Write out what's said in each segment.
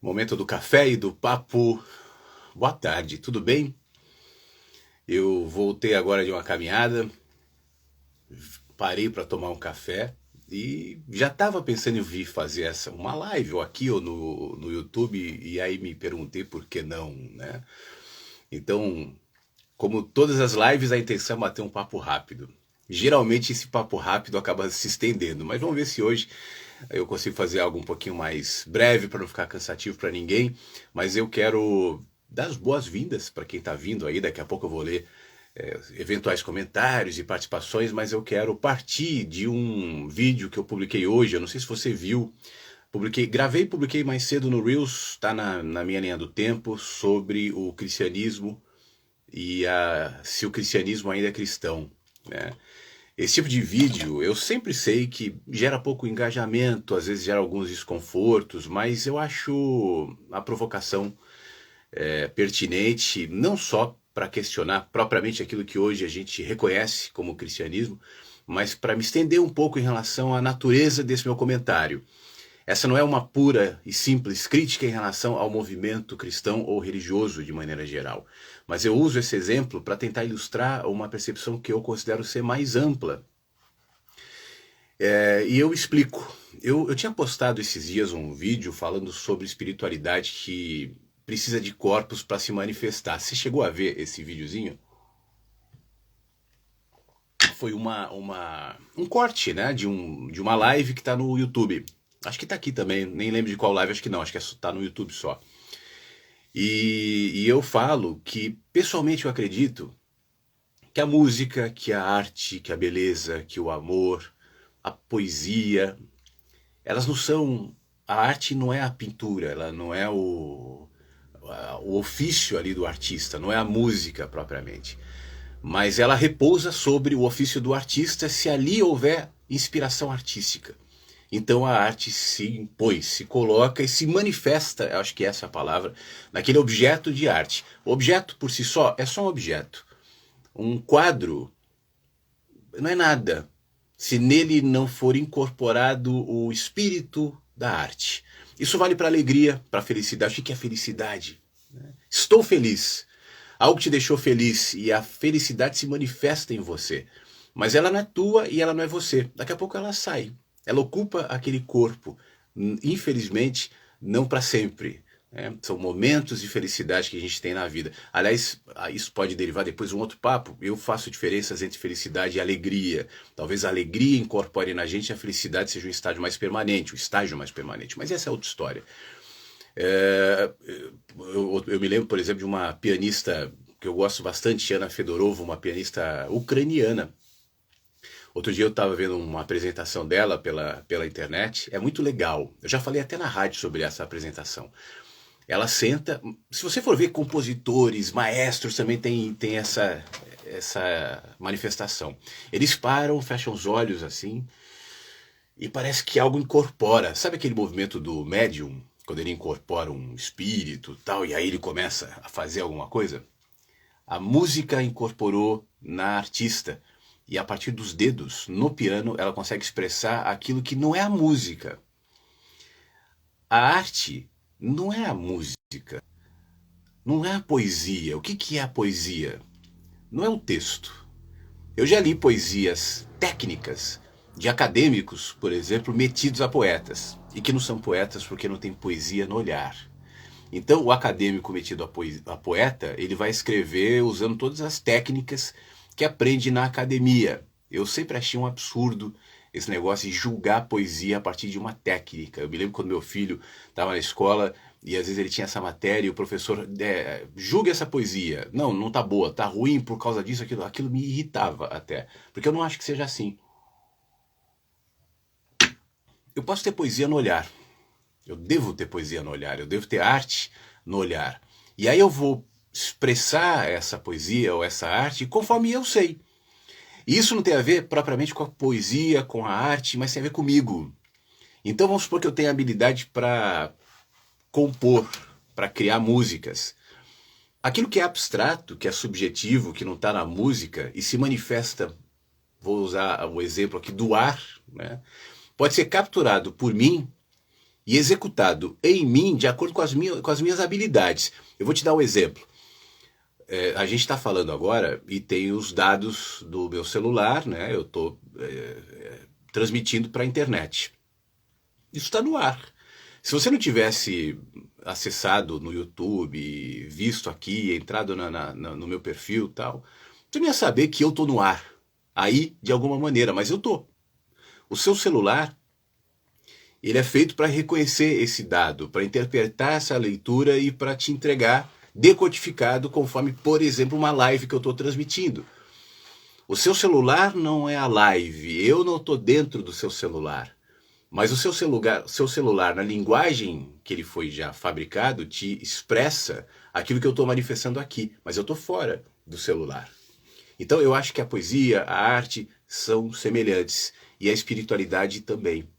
Momento do café e do papo. Boa tarde, tudo bem? Eu voltei agora de uma caminhada, parei para tomar um café e já estava pensando em vir fazer uma live ou aqui ou no YouTube, e aí me perguntei por que não, né? Então, como todas as lives, a intenção é bater um papo rápido. Geralmente esse papo rápido acaba se estendendo, mas vamos ver se hoje eu consigo fazer algo um pouquinho mais breve para não ficar cansativo para ninguém. Mas eu quero dar as boas-vindas para quem está vindo aí. Daqui a pouco eu vou ler eventuais comentários e participações, mas eu quero partir de um vídeo que eu publiquei hoje. Eu não sei se você viu. Gravei e publiquei mais cedo no Reels, está na minha linha do tempo, sobre o cristianismo e se o cristianismo ainda é cristão, né? Esse tipo de vídeo eu sempre sei que gera pouco engajamento, às vezes gera alguns desconfortos, mas eu acho a provocação pertinente, não só para questionar propriamente aquilo que hoje a gente reconhece como cristianismo, mas para me estender um pouco em relação à natureza desse meu comentário. Essa não é uma pura e simples crítica em relação ao movimento cristão ou religioso de maneira geral, mas eu uso esse exemplo para tentar ilustrar uma percepção que eu considero ser mais ampla. E eu explico. Eu tinha postado esses dias um vídeo falando sobre espiritualidade que precisa de corpos para se manifestar. Você chegou a ver esse videozinho? Foi um corte, né, de uma live que está no YouTube. Acho que está aqui também, nem lembro de qual live, acho que não, acho que está no YouTube só. E eu falo que, pessoalmente, eu acredito que a música, que a arte, que a beleza, que o amor, a poesia, elas não são... A arte não é a pintura, ela não é o ofício ali do artista, não é a música propriamente. Mas ela repousa sobre o ofício do artista se ali houver inspiração artística. Então a arte se impõe, se coloca e se manifesta, acho que essa é a palavra, naquele objeto de arte. O objeto por si só é só um objeto. Um quadro não é nada se nele não for incorporado o espírito da arte. Isso vale para a alegria, para a felicidade. O que é felicidade? Estou feliz. Algo te deixou feliz e a felicidade se manifesta em você. Mas ela não é tua e ela não é você. Daqui a pouco ela sai. Ela ocupa aquele corpo. Infelizmente, não para sempre. São momentos de felicidade que a gente tem na vida. Aliás, isso pode derivar depois de um outro papo. Eu faço diferenças entre felicidade e alegria. Talvez a alegria incorpore na gente e a felicidade seja um estágio mais permanente, o estágio mais permanente. Mas essa é outra história. Eu me lembro, por exemplo, de uma pianista que eu gosto bastante, Ana Fedorova, uma pianista ucraniana. Outro dia eu estava vendo uma apresentação dela pela internet. É muito legal. Eu já falei até na rádio sobre essa apresentação. Ela senta... Se você for ver compositores, maestros também tem essa manifestação. Eles param, fecham os olhos assim e parece que algo incorpora. Sabe aquele movimento do médium? Quando ele incorpora um espírito tal, e aí ele começa a fazer alguma coisa? A música incorporou na artista. E a partir dos dedos, no piano, ela consegue expressar aquilo que não é a música. A arte não é a música, não é a poesia. O que é a poesia? Não é um texto. Eu já li poesias técnicas de acadêmicos, por exemplo, metidos a poetas, e que não são poetas porque não tem poesia no olhar. Então o acadêmico metido a poeta, ele vai escrever usando todas as técnicas que aprende na academia. Eu sempre achei um absurdo esse negócio de julgar a poesia a partir de uma técnica. Eu me lembro quando meu filho estava na escola e às vezes ele tinha essa matéria e o professor julga essa poesia. Não, não tá boa, tá ruim por causa disso, aquilo. Aquilo me irritava até, porque eu não acho que seja assim. Eu posso ter poesia no olhar. Eu devo ter poesia no olhar, eu devo ter arte no olhar. E aí eu vou expressar essa poesia ou essa arte conforme eu sei. E isso não tem a ver propriamente com a poesia, com a arte, mas tem a ver comigo. Então vamos supor que eu tenho habilidade para compor, para criar músicas. Aquilo que é abstrato, que é subjetivo, que não está na música e se manifesta, vou usar o exemplo aqui do ar, né? Pode ser capturado por mim e executado em mim de acordo com as minhas habilidades. Eu vou te dar um exemplo. A gente está falando agora e tem os dados do meu celular, né? Eu estou transmitindo para a internet. Isso está no ar. Se você não tivesse acessado no YouTube, visto aqui, entrado no meu perfil e tal, você não ia saber que eu estou no ar. Aí, de alguma maneira, mas eu estou. O seu celular, ele é feito para reconhecer esse dado, para interpretar essa leitura e para te entregar decodificado conforme, por exemplo, uma live que eu estou transmitindo. O seu celular não é a live, eu não estou dentro do seu celular. Mas o seu celular, na linguagem que ele foi já fabricado, te expressa aquilo que eu estou manifestando aqui, mas eu estou fora do celular. Então eu acho que a poesia, a arte são semelhantes e a espiritualidade também.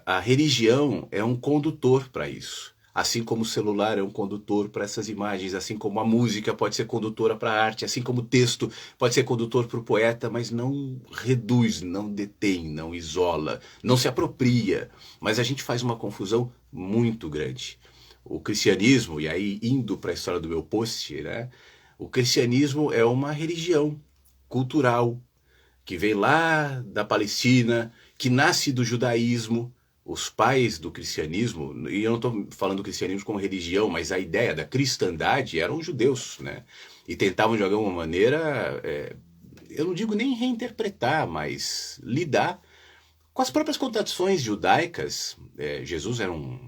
A religião é um condutor para isso. Assim como o celular é um condutor para essas imagens, assim como a música pode ser condutora para a arte, assim como o texto pode ser condutor para o poeta, mas não reduz, não detém, não isola, não se apropria. Mas a gente faz uma confusão muito grande. O cristianismo, e aí indo para a história do meu post, né? O cristianismo é uma religião cultural que vem lá da Palestina, que nasce do judaísmo. Os pais do cristianismo, e eu não estou falando do cristianismo como religião, mas a ideia da cristandade eram judeus, né? E tentavam de alguma maneira, eu não digo nem reinterpretar, mas lidar com as próprias contradições judaicas. Jesus era um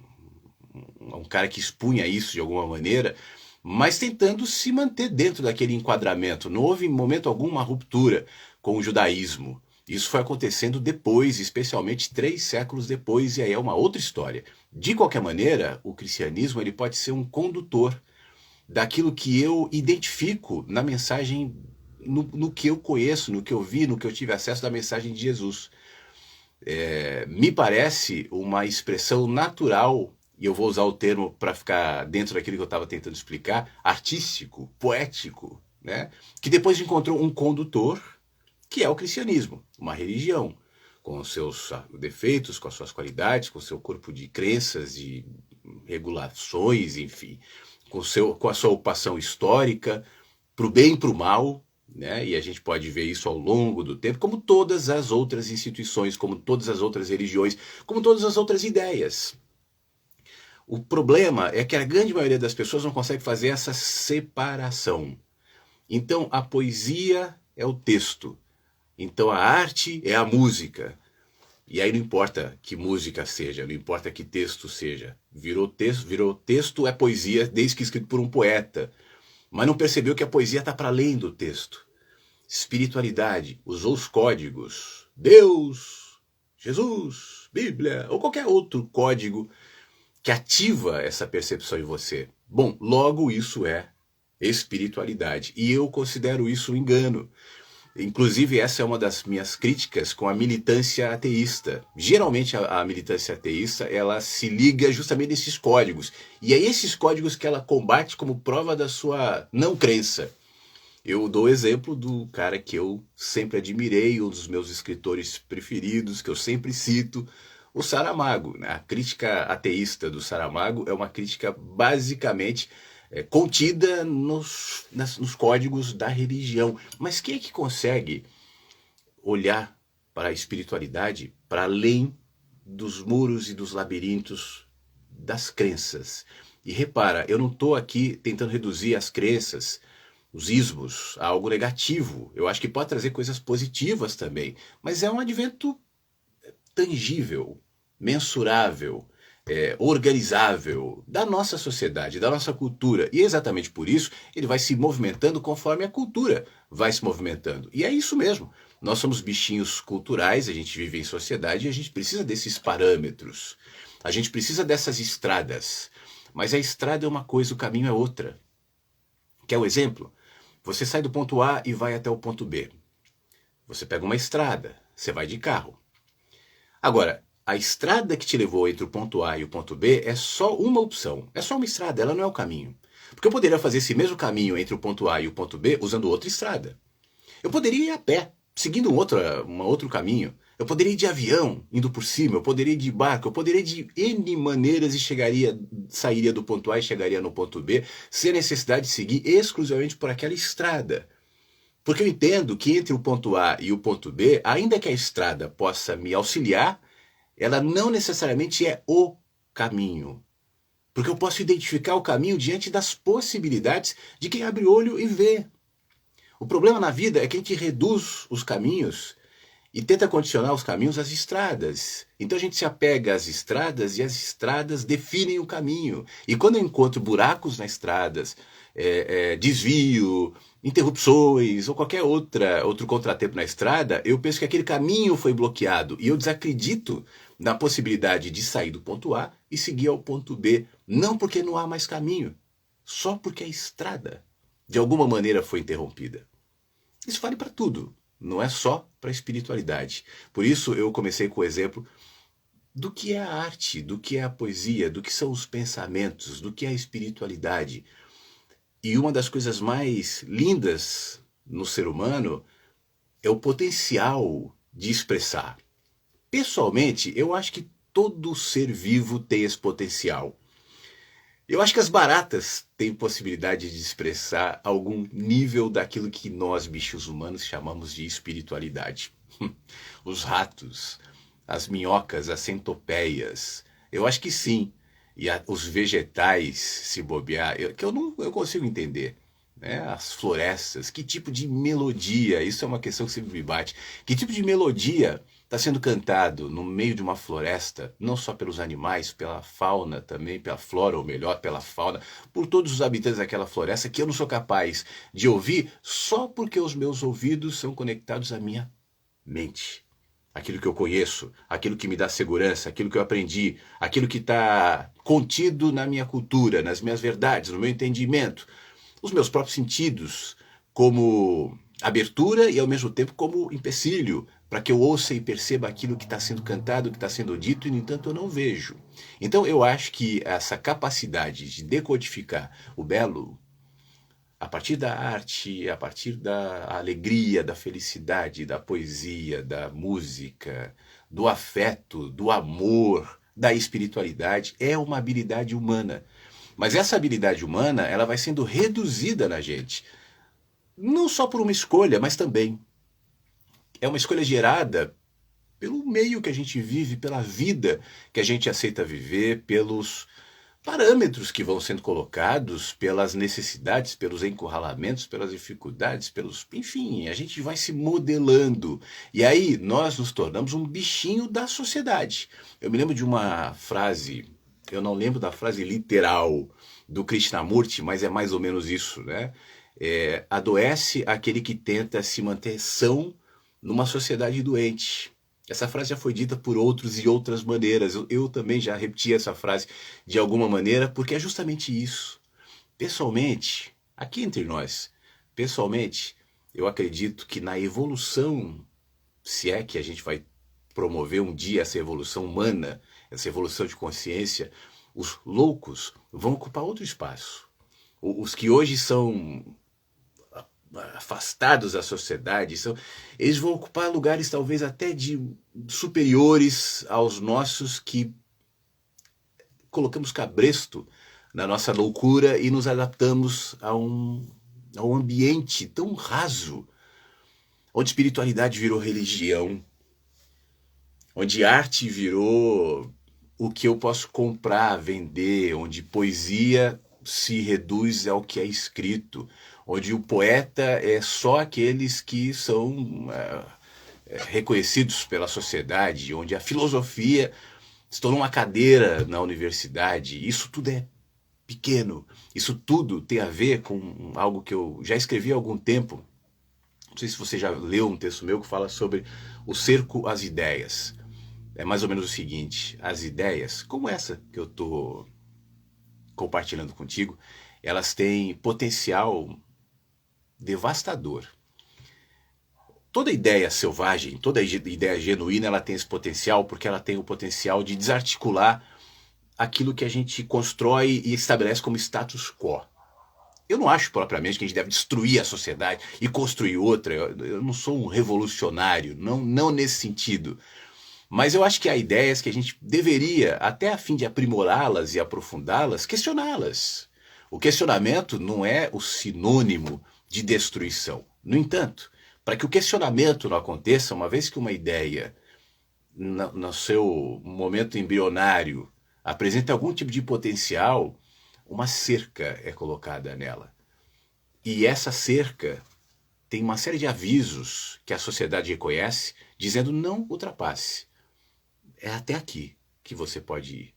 cara que expunha isso de alguma maneira, mas tentando se manter dentro daquele enquadramento. Não houve em momento algum uma ruptura com o judaísmo. Isso foi acontecendo depois, especialmente 3 séculos depois, e aí é uma outra história. De qualquer maneira, o cristianismo ele pode ser um condutor daquilo que eu identifico na mensagem, no que eu conheço, no que eu vi, no que eu tive acesso da mensagem de Jesus. Me parece uma expressão natural, e eu vou usar o termo para ficar dentro daquilo que eu estava tentando explicar, artístico, poético, né? Que depois encontrou um condutor, que é o cristianismo, uma religião, com os seus defeitos, com as suas qualidades, com o seu corpo de crenças, de regulações, enfim, com a sua ocupação histórica, para o bem e para o mal, né? E a gente pode ver isso ao longo do tempo, como todas as outras instituições, como todas as outras religiões, como todas as outras ideias. O problema é que a grande maioria das pessoas não consegue fazer essa separação. Então, a poesia é o texto. Então a arte é a música. E aí não importa que música seja, não importa que texto seja. Virou texto é poesia desde que escrito por um poeta. Mas não percebeu que a poesia está para além do texto. Espiritualidade, usou os códigos. Deus, Jesus, Bíblia, ou qualquer outro código que ativa essa percepção em você. Bom, logo isso é espiritualidade. E eu considero isso um engano. Inclusive, essa é uma das minhas críticas com a militância ateísta. Geralmente, a militância ateísta, ela se liga justamente nesses códigos. E é esses códigos que ela combate como prova da sua não crença. Eu dou o exemplo do cara que eu sempre admirei, um dos meus escritores preferidos, que eu sempre cito, o Saramago. A crítica ateísta do Saramago é uma crítica basicamente contida nos códigos da religião. Mas quem é que consegue olhar para a espiritualidade para além dos muros e dos labirintos das crenças? E repara, eu não estou aqui tentando reduzir as crenças, os ismos, a algo negativo. Eu acho que pode trazer coisas positivas também, mas é um advento tangível, mensurável, organizável da nossa sociedade, da nossa cultura. E exatamente por isso ele vai se movimentando conforme a cultura vai se movimentando. E é isso mesmo. Nós somos bichinhos culturais, a gente vive em sociedade e a gente precisa desses parâmetros. A gente precisa dessas estradas. Mas a estrada é uma coisa, o caminho é outra. Quer o exemplo? Você sai do ponto A e vai até o ponto B. Você pega uma estrada, você vai de carro. Agora, a estrada que te levou entre o ponto A e o ponto B é só uma opção. É só uma estrada, ela não é o caminho. Porque eu poderia fazer esse mesmo caminho entre o ponto A e o ponto B usando outra estrada. Eu poderia ir a pé, seguindo um outro caminho. Eu poderia ir de avião, indo por cima, eu poderia ir de barco, eu poderia ir de N maneiras e sairia do ponto A e chegaria no ponto B, sem necessidade de seguir exclusivamente por aquela estrada. Porque eu entendo que entre o ponto A e o ponto B, ainda que a estrada possa me auxiliar, ela não necessariamente é o caminho. Porque eu posso identificar o caminho diante das possibilidades de quem abre o olho e vê. O problema na vida é que a gente reduz os caminhos e tenta condicionar os caminhos às estradas. Então a gente se apega às estradas e as estradas definem o caminho. E quando eu encontro buracos nas estradas, desvio, interrupções ou qualquer outro contratempo na estrada, eu penso que aquele caminho foi bloqueado e eu desacredito na possibilidade de sair do ponto A e seguir ao ponto B. Não porque não há mais caminho, só porque a estrada de alguma maneira foi interrompida. Isso vale para tudo. Não é só para a espiritualidade. Por isso eu comecei com o exemplo do que é a arte, do que é a poesia, do que são os pensamentos, do que é a espiritualidade. E uma das coisas mais lindas no ser humano é o potencial de expressar. Pessoalmente, eu acho que todo ser vivo tem esse potencial. Eu acho que as baratas têm possibilidade de expressar algum nível daquilo que nós, bichos humanos, chamamos de espiritualidade. Os ratos, as minhocas, as centopeias, eu acho que sim. E os vegetais, se bobear, que eu não consigo entender. Né? As florestas, que tipo de melodia, isso é uma questão que sempre me bate. Que tipo de melodia está sendo cantado no meio de uma floresta, não só pelos animais, pela fauna também, pela flora, ou melhor, pela fauna, por todos os habitantes daquela floresta, que eu não sou capaz de ouvir só porque os meus ouvidos são conectados à minha mente. Aquilo que eu conheço, aquilo que me dá segurança, aquilo que eu aprendi, aquilo que está contido na minha cultura, nas minhas verdades, no meu entendimento, os meus próprios sentidos, como abertura e ao mesmo tempo como empecilho, para que eu ouça e perceba aquilo que está sendo cantado, que está sendo dito, e no entanto eu não vejo. Então eu acho que essa capacidade de decodificar o belo, a partir da arte, a partir da alegria, da felicidade, da poesia, da música, do afeto, do amor, da espiritualidade, é uma habilidade humana. Mas essa habilidade humana, ela vai sendo reduzida na gente. Não só por uma escolha, mas também. É uma escolha gerada pelo meio que a gente vive, pela vida que a gente aceita viver, pelos parâmetros que vão sendo colocados, pelas necessidades, pelos encurralamentos, pelas dificuldades, enfim, a gente vai se modelando. E aí nós nos tornamos um bichinho da sociedade. Eu me lembro de uma frase, eu não lembro da frase literal do Krishnamurti, mas é mais ou menos isso, né? Adoece aquele que tenta se manter são numa sociedade doente. Essa frase já foi dita por outros e outras maneiras. Eu também já repeti essa frase de alguma maneira, porque é justamente isso. Pessoalmente, aqui entre nós, pessoalmente, eu acredito que na evolução, se é que a gente vai promover um dia essa evolução humana, essa evolução de consciência, os loucos vão ocupar outro espaço. Os que hoje são afastados da sociedade, eles vão ocupar lugares talvez até superiores aos nossos, que colocamos cabresto na nossa loucura e nos adaptamos a um ambiente tão raso, onde espiritualidade virou religião, onde arte virou o que eu posso comprar, vender, onde poesia se reduz ao que é escrito, onde o poeta é só aqueles que são reconhecidos pela sociedade, onde a filosofia se tornou uma cadeira na universidade. Isso tudo é pequeno, isso tudo tem a ver com algo que eu já escrevi há algum tempo. Não sei se você já leu um texto meu que fala sobre o cerco às ideias. É mais ou menos o seguinte: as ideias, como essa que eu estou compartilhando contigo, elas têm potencial devastador. Toda ideia selvagem, toda ideia genuína, ela tem esse potencial, porque ela tem o potencial de desarticular aquilo que a gente constrói e estabelece como status quo. Eu não acho propriamente que a gente deve destruir a sociedade e construir outra. Eu não sou um revolucionário, não nesse sentido. Mas eu acho que a ideia é que a gente deveria, até a fim de aprimorá-las e aprofundá-las, questioná-las. O questionamento não é o sinônimo de destruição. No entanto, para que o questionamento não aconteça, uma vez que uma ideia, no seu momento embrionário, apresenta algum tipo de potencial, uma cerca é colocada nela. E essa cerca tem uma série de avisos que a sociedade reconhece, dizendo não ultrapasse. É até aqui que você pode ir.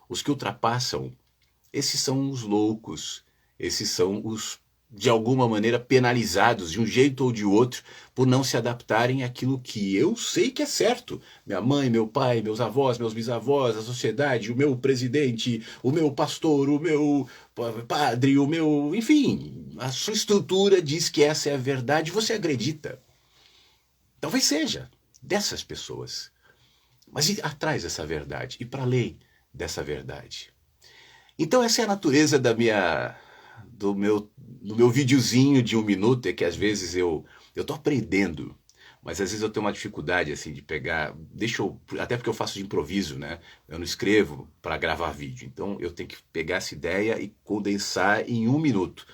Os que ultrapassam, esses são os loucos, esses são os, de alguma maneira, penalizados de um jeito ou de outro por não se adaptarem àquilo que eu sei que é certo. Minha mãe, meu pai, meus avós, meus bisavós, a sociedade, o meu presidente, o meu pastor, o meu padre, o meu... Enfim, a sua estrutura diz que essa é a verdade e você acredita. Talvez seja dessas pessoas. Mas ir atrás dessa verdade e para além dessa verdade. Então essa é a natureza do meu videozinho de 1 minuto, é que às vezes eu tô aprendendo, mas às vezes eu tenho uma dificuldade assim de pegar, até porque eu faço de improviso, né? Eu não escrevo para gravar vídeo, então eu tenho que pegar essa ideia e condensar em 1 minuto.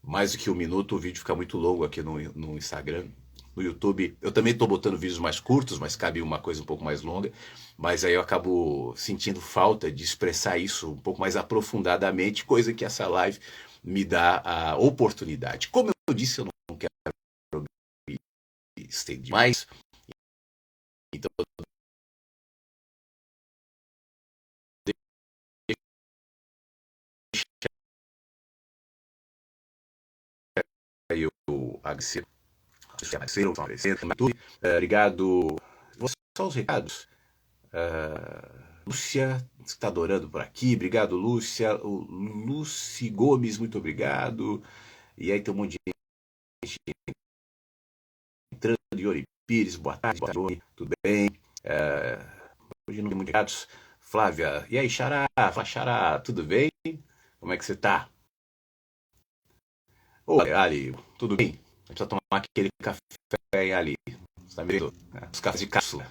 Mais do que 1 minuto, o vídeo fica muito longo aqui no Instagram. No YouTube, eu também estou botando vídeos mais curtos, mas cabe uma coisa um pouco mais longa. Mas aí eu acabo sentindo falta de expressar isso um pouco mais aprofundadamente, coisa que essa live me dá a oportunidade. Como eu disse, eu não quero me estender mais. Então, eu agradecer. Obrigado. Vou só os recados. Lúcia está adorando por aqui, obrigado Lúcia. O Luci Gomes, muito obrigado. E aí tem um monte de gente entrando. Yori Pires, boa tarde, tudo bem? Hoje não tem muitos recados. Flávia, e aí Xará, fala Xará, tudo bem? Como é que você tá? Ô Ali, tudo bem? A gente precisa tomar aquele café ali. Tá vendo? Os cafés de cápsula.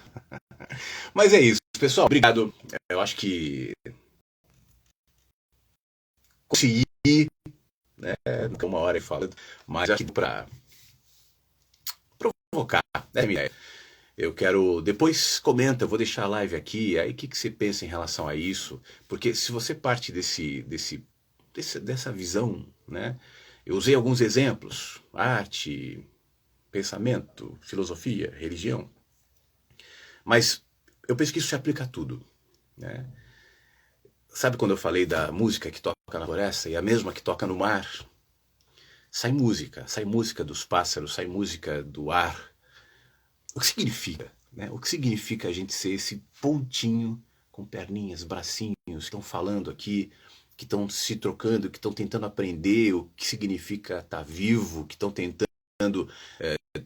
Mas é isso, pessoal. Obrigado. Eu acho que consegui, né? Não 1 hora e falando, mas acho que para provocar, né, minha ideia. Eu quero. Depois comenta, eu vou deixar a live aqui. Aí o que você pensa em relação a isso? Porque se você parte dessa visão, né? Eu usei alguns exemplos: arte, pensamento, filosofia, religião. Mas eu penso que isso se aplica a tudo, né? Sabe quando eu falei da música que toca na floresta e a mesma que toca no mar? Sai música dos pássaros, sai música do ar. O que significa, né? O que significa a gente ser esse pontinho com perninhas, bracinhos, que estão falando aqui, que estão se trocando, que estão tentando aprender o que significa estar vivo, que estão tentando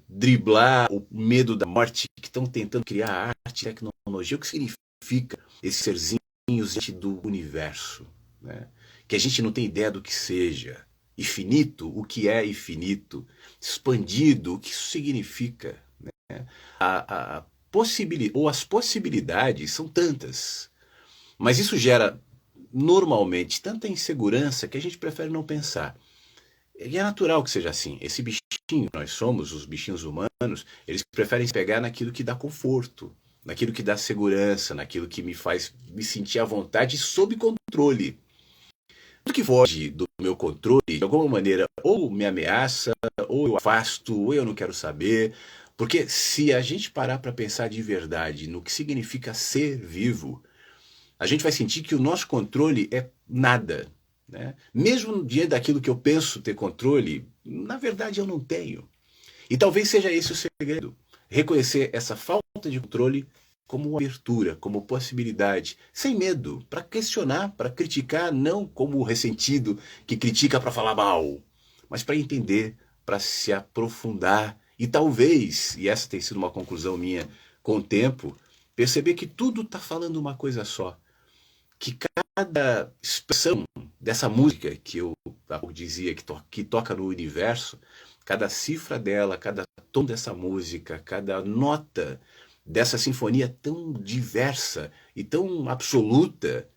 driblar o medo da morte, que estão tentando criar arte, tecnologia. O que significa esses serzinhos do universo, né? Que a gente não tem ideia do que seja. Infinito, o que é infinito? Expandido, o que isso significa? As possibilidades são tantas, mas isso gera normalmente tanta insegurança que a gente prefere não pensar. E é natural que seja assim. Esse bichinho, nós somos, os bichinhos humanos, eles preferem se pegar naquilo que dá conforto, naquilo que dá segurança, naquilo que me faz me sentir à vontade e sob controle. Tudo que foge do meu controle, de alguma maneira, ou me ameaça, ou eu afasto, ou eu não quero saber. Porque se a gente parar para pensar de verdade no que significa ser vivo, a gente vai sentir que o nosso controle é nada, né? Mesmo diante daquilo que eu penso ter controle, na verdade eu não tenho. E talvez seja esse o segredo. Reconhecer essa falta de controle como uma abertura, como possibilidade, sem medo, para questionar, para criticar, não como o ressentido que critica para falar mal, mas para entender, para se aprofundar e talvez, e essa tem sido uma conclusão minha com o tempo, perceber que tudo está falando uma coisa só. que cada expressão dessa música que eu dizia que toca no universo, cada cifra dela, cada tom dessa música, cada nota dessa sinfonia tão diversa e tão absoluta,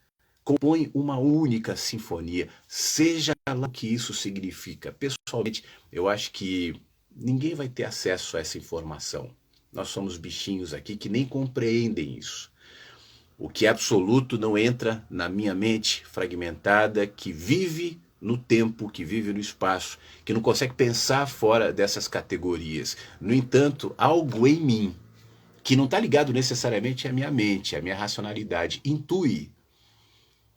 compõe uma única sinfonia, seja lá o que isso significa. Pessoalmente, eu acho que ninguém vai ter acesso a essa informação. Nós somos bichinhos aqui que nem compreendem isso. O que é absoluto não entra na minha mente fragmentada, que vive no tempo, que vive no espaço, que não consegue pensar fora dessas categorias. No entanto, algo em mim, que não está ligado necessariamente à minha mente, à minha racionalidade, intui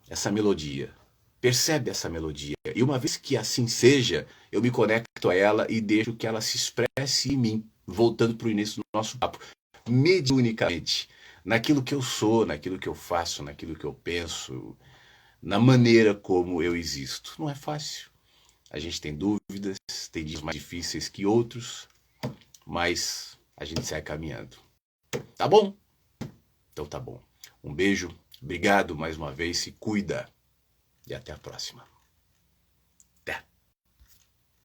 essa melodia, percebe essa melodia. E uma vez que assim seja, eu me conecto a ela e deixo que ela se expresse em mim, voltando para o início do nosso papo, mediunicamente, naquilo que eu sou, naquilo que eu faço, naquilo que eu penso, na maneira como eu existo. Não é fácil. A gente tem dúvidas, tem dias mais difíceis que outros, mas a gente sai caminhando. Tá bom? Então tá bom. Um beijo, obrigado mais uma vez, se cuida e até a próxima.